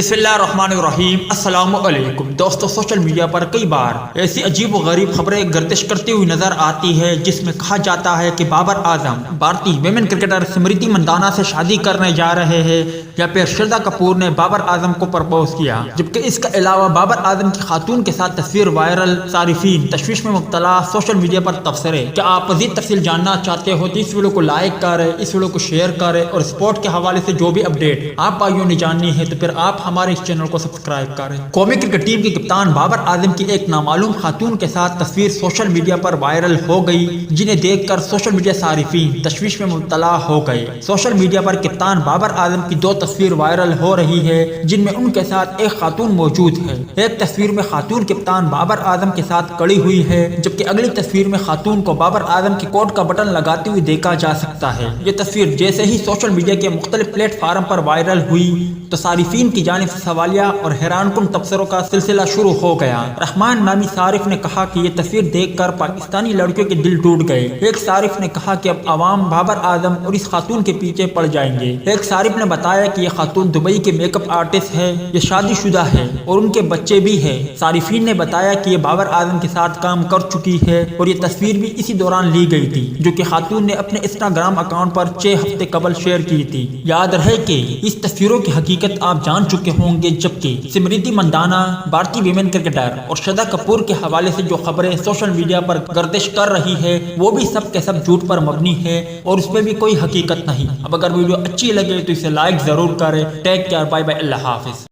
بسم اللہ الرحمن الرحیم۔ السلام علیکم دوستو، سوشل میڈیا پر کئی بار ایسی عجیب و غریب خبریں گردش کرتی ہوئی نظر آتی ہے جس میں کہا جاتا ہے کہ بابر اعظم بھارتی ویمن کرکٹر اسمرتی مندانہ سے شادی کرنے جا رہے ہیں، یا پھر شردا کپور نے بابر اعظم کو پرپوز کیا، جبکہ اس کے علاوہ بابر اعظم کی خاتون کے ساتھ تصویر وائرل، صارفین تشویش میں مبتلا، سوشل میڈیا پر تبصرے۔ کیا آپ مزید تفصیل جاننا چاہتے ہو تو اس ویڈیو کو لائک کریں، اس ویڈیو کو شیئر کریں، اور سپورٹ کے حوالے سے جو بھی اپڈیٹ آپ بھائیوں نے جاننی ہے تو پھر آپ ہمارے اس چینل کو سبسکرائب کریں۔ قومی کرکٹ ٹیم کے کپتان بابر اعظم کی ایک نامعلوم خاتون کے ساتھ تصویر سوشل میڈیا پر وائرل ہو گئی، جنہیں دیکھ کر سوشل میڈیا صارفین تشویش میں مبتلا ہو گئے۔ سوشل میڈیا پر کپتان بابر اعظم کی دو تصویر وائرل ہو رہی ہے جن میں ان کے ساتھ ایک خاتون موجود ہے۔ ایک تصویر میں خاتون کپتان بابر اعظم کے ساتھ کڑی ہوئی ہے، جبکہ اگلی تصویر میں خاتون کو بابر اعظم کی کوٹ کا بٹن لگاتے ہوئے دیکھا جا سکتا ہے۔ یہ تصویر جیسے ہی سوشل میڈیا کے مختلف پلیٹ فارم پر وائرل ہوئی تو صارفین کی جانب سے سوالیہ اور حیران کن تبصروں کا سلسلہ شروع ہو گیا۔ رحمان نامی صارف نے کہا کہ یہ تصویر دیکھ کر پاکستانی لڑکیوں کے دل ٹوٹ گئے۔ ایک صارف نے کہا کہ اب عوام بابر اعظم اور اس خاتون کے پیچھے پڑ جائیں گے۔ ایک صارف نے بتایا کہ یہ خاتون دبئی کے میک اپ آرٹسٹ ہے، یہ شادی شدہ ہے اور ان کے بچے بھی ہیں۔ صارفین نے بتایا کہ یہ بابر اعظم کے ساتھ کام کر چکی ہے اور یہ تصویر بھی اسی دوران لی گئی تھی، جو کہ خاتون نے اپنے انسٹاگرام اکاؤنٹ پر 6 ہفتے قبل شیئر کی تھی۔ یاد رہے کہ اس تصویروں کی حقیقت آپ جان چکے ہوں گے، جبکہ اسمرتی مندانہ بھارتی ویمن کرکٹر اور شردا کپور کے حوالے سے جو خبریں سوشل میڈیا پر گردش کر رہی ہے وہ بھی سب کے سب جھوٹ پر مبنی ہے اور اس میں بھی کوئی حقیقت نہیں۔ اب اگر ویڈیو اچھی لگے تو اسے لائک ضرور کریں۔ ٹیک کیئر، بائے بائے، اللہ حافظ۔